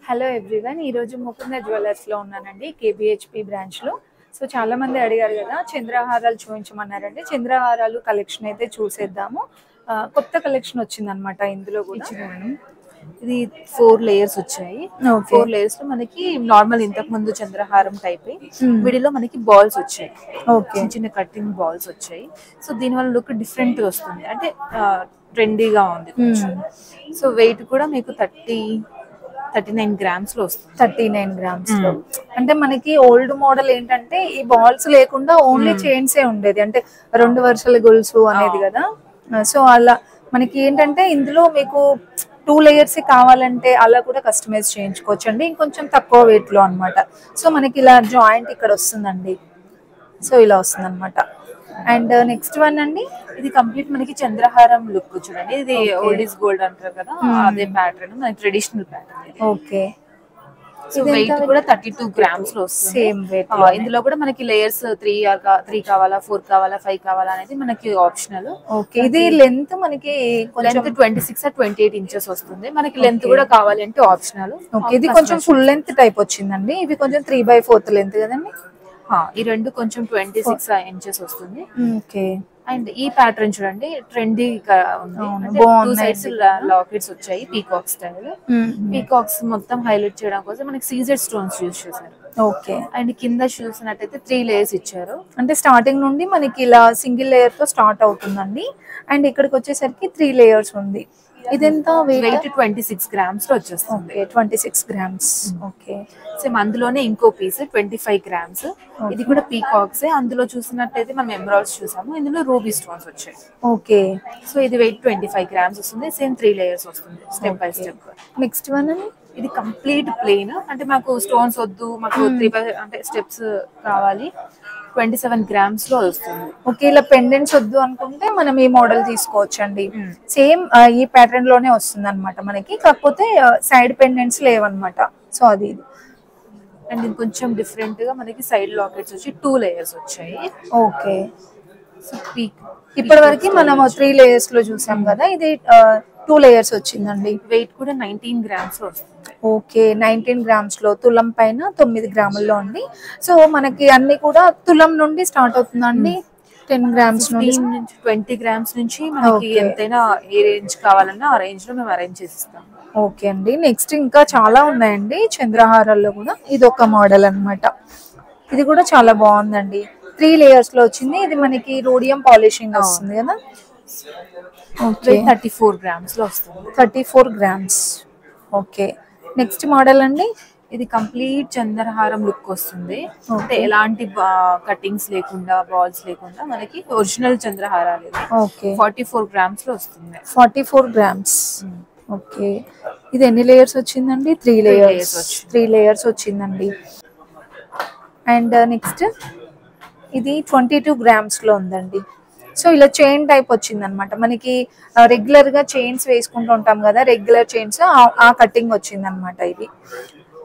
Hello everyone, ఈరోజు ముకుంద జ్యువెలర్స్లో ఉన్నానండి, KBHP బ్రాంచ్లో. సో చాలా మంది అడిగారు కదా చంద్రహారాలు చూపించమన్నారండి. చంద్రహారాలు కలెక్షన్ అయితే చూసేద్దాము. కొత్త కలెక్షన్ వచ్చిందనమాట ఇందులో కూడా. ఇది 4 లేయర్స్ వచ్చాయి. 4 లేయర్స్ లో మనకి నార్మల్ ఇంతకు ముందు చంద్రహారం టైప్ మిడిల్ లో మనకి బాల్స్ వచ్చాయి. చిన్న చిన్న కటింగ్ బాల్స్ వచ్చాయి. సో దీని వల్ల లుక్ డిఫరెంట్ గా వస్తుంది, అంటే ట్రెండీగా ఉంది. సో వెయిట్ కూడా మీకు 39 గ్రామ్స్ లో వస్తుంది. 39 గ్రామ్స్ లో. అంటే మనకి ఓల్డ్ మోడల్ ఏంటంటే ఈ బాల్స్ లేకుండా ఓన్లీ చైన్సే ఉండేది, అంటే 2 వరుసల గొలుసు అనేది కదా. సో అలా మనకి ఏంటంటే ఇందులో మీకు 2 లేయర్స్ కావాలంటే అలా కూడా కస్టమైజ్ చేయించుకోవచ్చు అండి, ఇంకొంచెం తక్కువ వెయిట్ లో అనమాట. సో మనకి ఇలా జాయింట్ ఇక్కడ వస్తుందండి, సో ఇలా వస్తుంది అనమాట. అండ్ నెక్స్ట్ వన్ అండి, ఇది కంప్లీట్ మనకి చంద్రహారం లుక్ చూడండి. ఇది ఓల్డ్ ఇస్ గోల్డ్ అంటారు కదా, అదే ప్యాటర్న్, మనకి traditional pattern. Okay. So weight కూడా 32 గ్రామ్స్ లో వస్తుంది. Same weight. ఇందులో కూడా మనకి లేయర్స్ 3 కావాలా, 4 కావాలా, 5 కావాలా అనేది మనకి ఆప్షనల్. ఓకే. ఇది లెంత్ మనకి లెంత్ 26 or 28 ఇంచెస్ వస్తుంది. మనకి లెంత్ కూడా కావాలి అంటే ఆప్షనల్. ఇది కొంచెం ఫుల్ లెంత్ టైప్ వచ్చిందండి, ఇవి కొంచెం 3/4 లెంత్ కదండి. ఈ రెండు కొంచెం 26 ఇంచెస్ వస్తుంది. ఓకే. అండ్ ఈ ప్యాటర్న్ చూడండి, ట్రెండీగా ఉంది. టూ సైడ్స్ లాకెట్స్ వచ్చాయి, పీకాక్ స్టైల్. పీకాక్స్ మొత్తం హైలైట్ చేయడం కోసం మనకి సీజెడ్ స్టోన్స్ యూజ్ చేశారు. ఓకే. అండ్ కింద చూసినట్టయితే 3 లేయర్స్ ఇచ్చారు. అంటే స్టార్టింగ్ నుండి మనకి ఇలా సింగిల్ లేయర్ తో స్టార్ట్ అవుతుందండి, అండ్ ఇక్కడికి వచ్చేసరికి 3 లేయర్స్ ఉంది. ఇదెంత వెయిట్ 26 గ్రామ్స్ లో వచ్చేస్తుంది. 26 గ్రామ్స్. ఓకే. సేమ్ అందులోనే ఇంకో పీస్ 25 గ్రామ్స్. ఇది కూడా పీకాక్స్. అందులో చూసినట్టయితే మనం ఎమరాల్డ్స్ చూసాము, ఇందులో రూబీ స్టోన్స్ వచ్చాయి. ఓకే. సో ఇది వెయిట్ 25 గ్రామ్స్ వస్తుంది. సేమ్ 3 లేయర్స్ వస్తుంది, step by step. Next one ఇది కంప్లీట్ ప్లెయిన్, అంటే మాకు స్టోన్స్ వద్దు, మాకు 3 అంటే స్టెప్స్ కావాలి, 27 గ్రామ్స్ లో వస్తుంది. ఓకే. ఇలా పెండెంట్స్ వద్దు అనుకుంటే మనం ఈ మోడల్ తీసుకోవచ్చు అండి. సేమ్ ఈ ప్యాటర్న్ లోనే వస్తుంది అనమాట మనకి, కాకపోతే సైడ్ పెండెంట్స్ లేవన్నమాట. సో అది అండ్ ఇంకొంచెం డిఫరెంట్ గా మనకి సైడ్ లాకెట్స్ వచ్చి 2 లేయర్స్ వచ్చాయి. ఓకే. సో ఇప్పటి వరకు మనం 3 లేయర్స్ లో చూసాం కదా, ఇది 2 లేయర్స్ వచ్చిందండి. వెయిట్ కూడా 19 గ్రామ్స్ లో వస్తుంది. ఓకే. 19 గ్రామ్స్ లో, తులం పైన 9 గ్రాముల్లో అండి. సో మనకి అన్ని కూడా తులం నుండి స్టార్ట్ అవుతుందండి. 10 గ్రామ్స్ నుండి 20 గ్రామ్స్ నుంచి మనకి ఎంతైనా ఏ రేంజ్ కావాలన్నా ఆ రేంజ్ లో మేము అరేంజ్ చేసిస్తాం. ఓకే అండి. నెక్స్ట్ ఇంకా చాలా ఉన్నాయండి చంద్రహారాల్లో కూడా. ఇది ఒక మోడల్ అన్నమాట. ఇది కూడా చాలా బాగుందండి, 3 లేయర్స్ లో వచ్చింది. ఇది మనకి రోడియం పాలిషింగ్ వస్తుంది కదా. ఓకే. 34 గ్రామ్స్ లో వస్తుంది. 34 గ్రామ్స్. ఓకే. నెక్స్ట్ మోడల్ అండి, ఇది కంప్లీట్ చంద్రహారం లుక్ వస్తుంది. అంటే ఎలాంటి కటింగ్స్ లేకుండా, బాల్స్ లేకుండా మనకి ఒరిజినల్ చంద్రహారాలు. ఓకే. 44 గ్రామ్స్ లో వస్తుంది. 44 గ్రామ్స్. ఓకే. ఇది ఎన్ని లేయర్స్ వచ్చిందండి? 3 లేయర్స్. 3 లేయర్స్ వచ్చిందండి. అండ్ నెక్స్ట్ ఇది 22 గ్రామ్స్ లో ఉందండి. సో ఇలా చైన్ టైప్ వచ్చింది అనమాట మనకి. రెగ్యులర్ గా చైన్స్ వేసుకుంటూ ఉంటాం కదా, రెగ్యులర్ చైన్స్, ఆ కటింగ్ వచ్చింది అనమాట ఇది.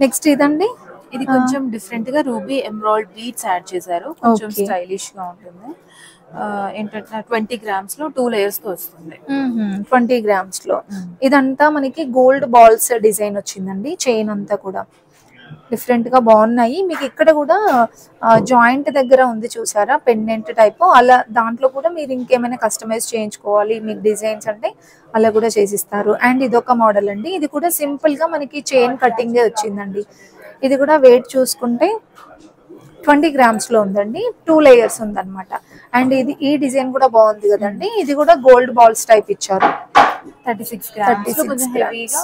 నెక్స్ట్ ఇదండి, ఇది కొంచెం డిఫరెంట్ గా రూబీ ఎమరాల్డ్ బీడ్స్ యాడ్ చేశారు, కొంచెం స్టైలిష్ గా ఉంటుంది. ఏంటంటే 20 గ్రామ్స్ లో 2 లేయర్స్ తో వస్తుంది. 20 గ్రామ్స్ లో. ఇదంతా మనకి గోల్డ్ బాల్స్ డిజైన్ వచ్చిందండి, చైన్ అంతా కూడా డిఫరెంట్ గా బాగున్నాయి. మీకు ఇక్కడ కూడా జాయింట్ దగ్గర ఉంది చూసారా, పెండెంట్ టైప్, అలా దాంట్లో కూడా మీరు ఇంకేమైనా కస్టమైజ్ చేయించుకోవాలి మీకు డిజైన్స్ అంటే అలా కూడా చేసిస్తారు. అండ్ ఇదొక మోడల్ అండి, ఇది కూడా సింపుల్ గా మనకి చైన్ కటింగ్ వచ్చిందండి. ఇది కూడా వెయిట్ చూసుకుంటే 20 గ్రామ్స్ లో ఉందండి, 2 లేయర్స్ ఉందన్నమాట. అండ్ ఇది ఈ డిజైన్ కూడా బాగుంది కదండి, ఇది కూడా గోల్డ్ బాల్స్ టైప్ ఇచ్చారు. 36 గ్రామ్స్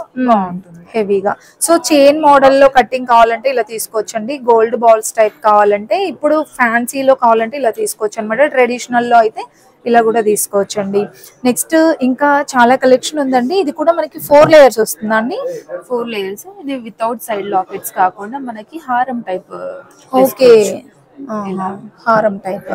హెవీగా. సో చైన్ మోడల్ లో కటింగ్ కావాలంటే ఇలా తీసుకోవచ్చు అండి, గోల్డ్ బాల్స్ టైప్ కావాలంటే, ఇప్పుడు ఫ్యాన్సీలో కావాలంటే ఇలా తీసుకోవచ్చు అనమాట. ట్రెడిషనల్ లో అయితే ఇలా కూడా తీసుకోవచ్చు అండి. నెక్స్ట్ ఇంకా చాలా కలెక్షన్ ఉందండి. ఇది కూడా మనకి 4 లేయర్స్ వస్తుందండి. 4 లేయర్స్. ఇది వితౌట్ సైడ్ లాకెట్స్ కాకుండా మనకి హారం టైప్. ఓకే. హారం టైప్.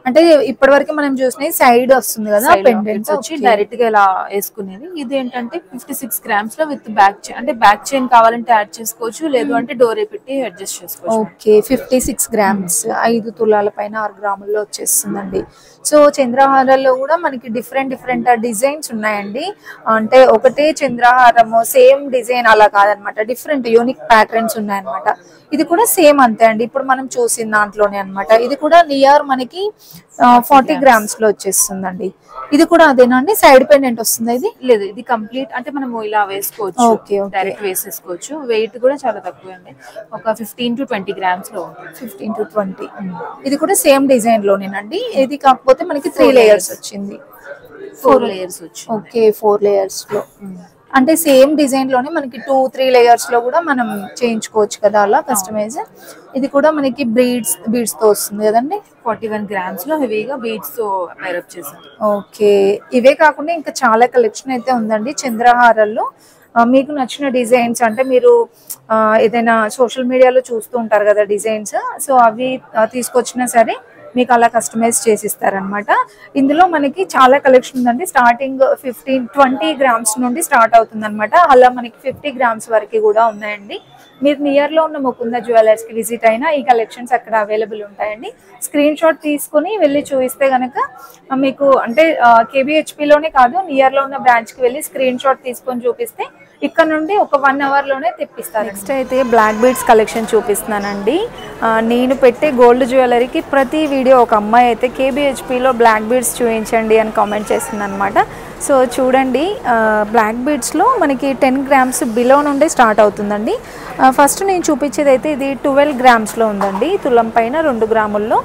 అంటే ఇప్పటి వరకు మనం చూసినవి సైడ్ వస్తుంది కదా పెండెంట్ వచ్చి డైరెక్ట్ గా ఇలా వేసుకునేది. ఇది ఏంటంటే 56 grams లో విత్ బ్యాక్ చైన్, అంటే బ్యాక్ చైన్ కావాలంటే యాడ్ చేసుకోవచ్చు, లేదు అంటే డోరే పెట్టి అడ్జస్ట్ చేసుకోవచ్చు. ఓకే 56 grams 5 తులాల పైన 6 గ్రాముల్లో వచ్చేస్తుందండి. సో చంద్రహారాల్లో కూడా మనకి డిఫరెంట్ డిజైన్స్ ఉన్నాయండి. అంటే ఒకటే చంద్రహారము సేమ్ డిజైన్ అలా కాదనమాట, డిఫరెంట్ యూనిక్ ప్యాటర్న్స్ ఉన్నాయన్నమాట. ఇది కూడా సేమ్ అంతే అండి, ఇప్పుడు మనం చూసిన దాంట్లోనే అన్నమాట. ఇది కూడా నియర్ మనకి 40 grams లో వచ్చేస్తుందండి. ఇది కూడా అదేనా అండి, సైడ్ పెండెంట్ వస్తుంది ఇది? లేదు, ఇది కంప్లీట్ అంటే మనం ఇలా వేసుకోవచ్చు, డైరెక్ట్ వేసేసుకోవచ్చు. వెయిట్ కూడా చాలా తక్కువ అండి, ఒక 15 to 20 grams లో. 15 to 20. ఇది కూడా సేమ్ డిజైన్ లోనేనండి, ఇది కాకపోతే మనకి 3 layers వచ్చింది. 4 layers వచ్చింది. ఓకే 4 layers లో, అంటే సేమ్ డిజైన్ లోనే మనకి 2-3 layers లో కూడా మనం చేయించుకోవచ్చు కదా అలా కస్టమైజ్. ఇది కూడా మనకి బీడ్స్ తో వస్తుంది కదండి. 41 grams లో హెవీగా బీడ్స్ తో పేరప్ చేశారు. ఓకే, ఇవే కాకుండా ఇంకా చాలా కలెక్షన్ అయితే ఉందండి చంద్రహారాల్లో. మీకు నచ్చిన డిజైన్స్ అంటే మీరు ఏదైనా సోషల్ మీడియాలో చూస్తూ ఉంటారు కదా డిజైన్స్, సో అవి తీసుకొచ్చినా సరే మీకు అలా కస్టమైజ్ చేసిస్తారనమాట. ఇందులో మనకి చాలా కలెక్షన్ ఉందండి, స్టార్టింగ్ 15-20 grams నుండి స్టార్ట్ అవుతుంది అనమాట. అలా మనకి 50 grams వరకు కూడా ఉన్నాయండి. మీరు నియర్ లో ఉన్న ముకుంద జ్యువెలర్స్ కి విజిట్ అయినా ఈ కలెక్షన్స్ అక్కడ అవైలబుల్ ఉంటాయండి. స్క్రీన్ షాట్ తీసుకుని వెళ్ళి చూపిస్తే గనక మీకు అంటే కేబిహెచ్పిలోనే కాదు, నియర్ లో ఉన్న బ్రాంచ్ కి వెళ్ళి స్క్రీన్ షాట్ తీసుకొని చూపిస్తే ఇక్కడ నుండి ఒక 1 hour లోనే తెప్పిస్తారు. నెక్స్ట్ అయితే బ్లాక్ బీడ్స్ కలెక్షన్ చూపిస్తున్నానండి. నేను పెట్టే గోల్డ్ జ్యువెలరీకి ప్రతి వీడియో ఒక అమ్మాయి అయితే కేబిహెచ్పిలో బ్లాక్ బీడ్స్ చూపించండి అని కామెంట్ చేస్తుంది అనమాట. సో చూడండి, బ్లాక్ బీడ్స్లో మనకి 10 grams బిలో నుండే స్టార్ట్ అవుతుందండి. ఫస్ట్ నేను చూపించేది అయితే ఇది 12 grams లో ఉందండి, తులం పైన 2 గ్రాముల్లో.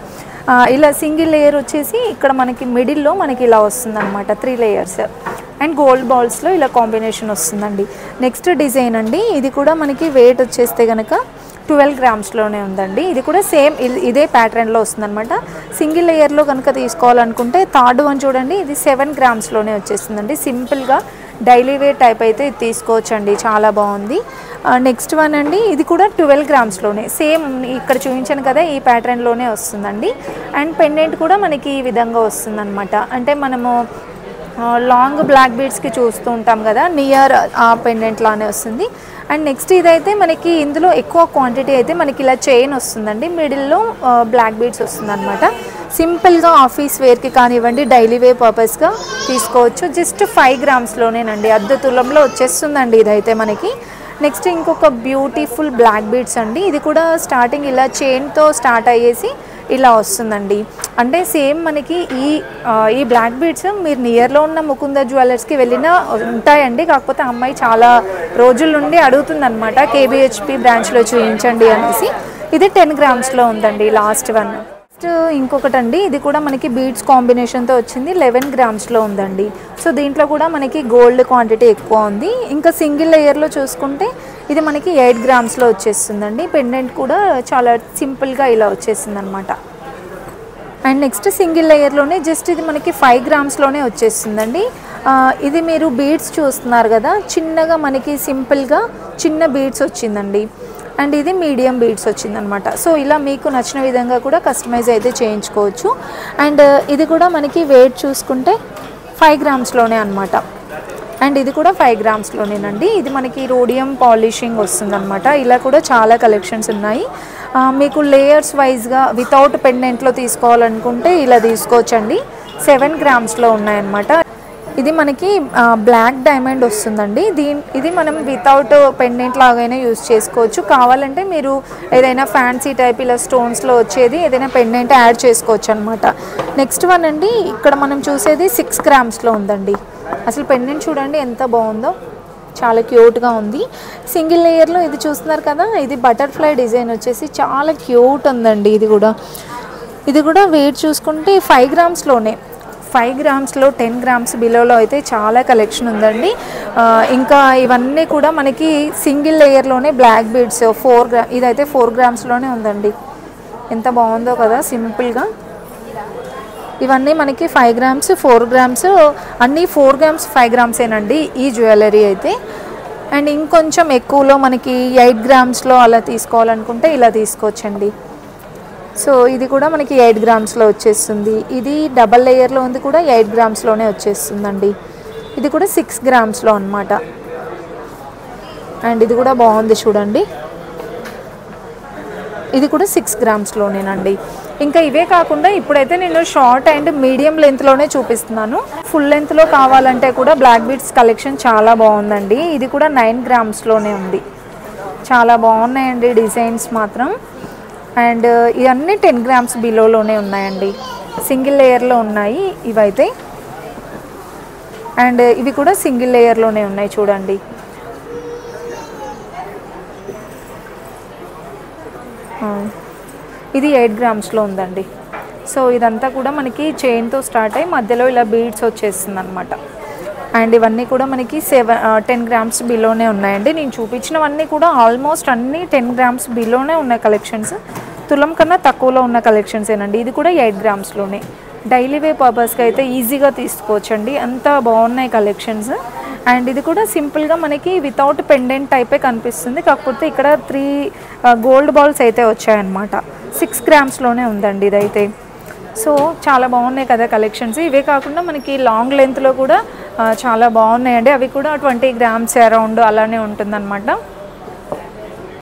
ఇలా సింగిల్ లేయర్ వచ్చేసి ఇక్కడ మనకి మిడిల్లో మనకి ఇలా వస్తుంది అనమాట, 3 layers. అండ్ గోల్డ్ బాల్స్లో ఇలా కాంబినేషన్ వస్తుందండి. నెక్స్ట్ డిజైన్ అండి, ఇది కూడా మనకి వెయిట్ వచ్చేస్తే కనుక 12 grams లోనే ఉందండి. ఇది కూడా సేమ్ ఇదే ప్యాటర్న్లో వస్తుంది అనమాట. సింగిల్ లేయర్లో కనుక తీసుకోవాలనుకుంటే థర్డ్ వన్ చూడండి, ఇది 7 grams లోనే వచ్చేస్తుందండి. సింపుల్గా డైలీ వేర్ టైప్ అయితే ఇది తీసుకోవచ్చండి, చాలా బాగుంది. నెక్స్ట్ వన్ అండి, ఇది కూడా 12 grams లోనే సేమ్ ఇక్కడ చూపించాను కదా ఈ ప్యాటర్న్లోనే వస్తుందండి. అండ్ పెండెంట్ కూడా మనకి ఈ విధంగా వస్తుంది అనమాట. అంటే మనము లాంగ్ బ్లాక్ బీడ్స్కి చూస్తూ ఉంటాం కదా, నియర్ ఆ పెండెంట్ లానే వస్తుంది. అండ్ నెక్స్ట్ ఇదైతే మనకి ఇందులో ఎక్కువ క్వాంటిటీ అయితే మనకి ఇలా చైన్ వస్తుందండి, మిడిల్లో బ్లాక్ బీడ్స్ వస్తుంది అనమాట. సింపుల్గా ఆఫీస్ వేర్కి కానివ్వండి, డైలీ వేర్ పర్పస్గా తీసుకోవచ్చు. జస్ట్ 5 grams లోనేనండి, అర్ధ తులంలో వచ్చేస్తుందండి ఇదైతే మనకి. నెక్స్ట్ ఇంకొక బ్యూటిఫుల్ బ్లాక్ బీడ్స్ అండి, ఇది కూడా స్టార్టింగ్ ఇలా చైన్తో స్టార్ట్ అయ్యేసి ఇలా వస్తుందండి. అంటే సేమ్ మనకి ఈ బ్లాక్ బీడ్స్ మీరు నియర్లో ఉన్న ముకుంద జ్యువెలర్స్కి వెళ్ళినా ఉంటాయండి. కాకపోతే అమ్మాయి చాలా రోజుల నుండి అడుగుతుంది అనమాట, కేబిహెచ్పి బ్రాంచ్లో చూపించండి అనేసి. ఇది 10 grams లో ఉందండి లాస్ట్ వన్. ఇంకొకటి అండి, ఇది కూడా మనకి బీడ్స్ కాంబినేషన్తో వచ్చింది, 11 grams లో ఉందండి. సో దీంట్లో కూడా మనకి గోల్డ్ క్వాంటిటీ ఎక్కువ ఉంది. ఇంకా సింగిల్ లేయర్లో చూసుకుంటే ఇది మనకి 8 grams లో వచ్చేస్తుందండి. పెండెంట్ కూడా చాలా సింపుల్గా ఇలా వచ్చేసింది అనమాట. అండ్ నెక్స్ట్ సింగిల్ లేయర్లోనే జస్ట్ ఇది మనకి 5 grams లోనే వచ్చేస్తుందండి. ఇది మీరు బీడ్స్ చూస్తున్నారు కదా, చిన్నగా మనకి సింపుల్గా చిన్న బీడ్స్ వచ్చిందండి. అండ్ ఇది మీడియం బీడ్స్ వచ్చిందనమాట. సో ఇలా మీకు నచ్చిన విధంగా కూడా కస్టమైజ్ అయితే చేయించుకోవచ్చు. అండ్ ఇది కూడా మనకి వెయిట్ చూసుకుంటే 5 grams లోనే అనమాట. అండ్ ఇది కూడా 5 grams లోనేనండి. ఇది మనకి రోడియం పాలిషింగ్ వస్తుందన్నమాట. ఇలా కూడా చాలా కలెక్షన్స్ ఉన్నాయి. మీకు లేయర్స్ వైజ్గా వితౌట్ పెండెంట్లో తీసుకోవాలనుకుంటే ఇలా తీసుకోవచ్చండి. 7 grams లో ఉన్నాయన్నమాట. ఇది మనకి బ్లాక్ డైమండ్ వస్తుందండి. ఇది మనం వితౌట్ పెండెంట్ లాగైనా యూజ్ చేసుకోవచ్చు. కావాలంటే మీరు ఏదైనా ఫ్యాన్సీ టైప్ ఇలా స్టోన్స్లో వచ్చేది ఏదైనా పెండెంట్ యాడ్ చేసుకోవచ్చు అనమాట. నెక్స్ట్ వన్ అండి, ఇక్కడ మనం చూసేది 6 grams లో ఉందండి. అసలు పెండెంట్ చూడండి ఎంత బాగుందో, చాలా క్యూట్గా ఉంది. సింగిల్ లేయర్లో ఇది చూస్తున్నారు కదా, ఇది బటర్ఫ్లై డిజైన్ వచ్చేసి చాలా క్యూట్ ఉందండి. ఇది కూడా వెయిట్ చూసుకుంటే 5 grams లోనే, 5 grams లో 10 grams బిలోలో అయితే చాలా కలెక్షన్ ఉందండి. ఇంకా ఇవన్నీ కూడా మనకి సింగిల్ లేయర్లోనే బ్లాక్ బీడ్స్ 4 grams, ఇదైతే 4 grams లోనే ఉందండి. ఎంత బాగుందో కదా సింపుల్గా. ఇవన్నీ మనకి 5 grams 4 grams అన్నీ 4 grams 5 grams ఏనండి ఈ జ్యువెలరీ అయితే. అండ్ ఇంకొంచెం ఎక్కువలో మనకి 8 grams లో అలా తీసుకోవాలనుకుంటే ఇలా తీసుకోవచ్చండి. సో ఇది కూడా మనకి 8 గ్రామ్స్లో వచ్చేస్తుంది. ఇది డబల్ లేయర్లో ఉంది కూడా 8 గ్రామ్స్లోనే వచ్చేస్తుందండి. ఇది కూడా 6 గ్రామ్స్లో అనమాట. అండ్ ఇది కూడా బాగుంది చూడండి, ఇది కూడా 6 గ్రామ్స్లోనేనండి. ఇంకా ఇవే కాకుండా ఇప్పుడైతే నేను షార్ట్ అండ్ మీడియం లెంత్లోనే చూపిస్తున్నాను. ఫుల్ లెంత్లో కావాలంటే కూడా బ్లాక్ బీడ్స్ కలెక్షన్ చాలా బాగుందండి. ఇది కూడా 9 గ్రామ్స్లోనే ఉంది. చాలా బాగున్నాయండి డిజైన్స్ మాత్రం. అండ్ ఇవన్నీ 10 గ్రామ్స్ బిలోలోనే ఉన్నాయండి. సింగిల్ లేయర్లో ఉన్నాయి ఇవైతే. అండ్ ఇవి కూడా సింగిల్ లేయర్లోనే ఉన్నాయి చూడండి. ఇది 8 గ్రామ్స్లో ఉందండి. సో ఇదంతా కూడా మనకి చైన్తో స్టార్ట్ అయ్యి మధ్యలో ఇలా బీడ్స్ వచ్చేస్తుంది అనమాట. అండ్ ఇవన్నీ కూడా మనకి 10 గ్రామ్స్ బిలోనే ఉన్నాయండి. నేను చూపించినవన్నీ కూడా ఆల్మోస్ట్ అన్నీ 10 గ్రామ్స్ బిలోనే ఉన్న కలెక్షన్స్, తులం కన్నా తక్కువలో ఉన్న కలెక్షన్స్ ఏనండి. ఇది కూడా 8 గ్రామ్స్లోనే. డైలీ వే పర్పస్కి అయితే ఈజీగా తీసుకోవచ్చండి, అంత బాగున్నాయి కలెక్షన్స్. అండ్ ఇది కూడా సింపుల్గా మనకి వితౌట్ పెండెంట్ టైపే కనిపిస్తుంది, కాకపోతే ఇక్కడ 3 గోల్డ్ బాల్స్ అయితే వచ్చాయన్నమాట. 6 గ్రామ్స్లోనే ఉందండి ఇదైతే. సో చాలా బాగున్నాయి కదా కలెక్షన్స్. ఇవే కాకుండా మనకి లాంగ్ లెంత్లో కూడా చాలా బాగున్నాయండి. అవి కూడా 20 గ్రామ్స్ అరౌండ్ అలానే ఉంటుందన్నమాట.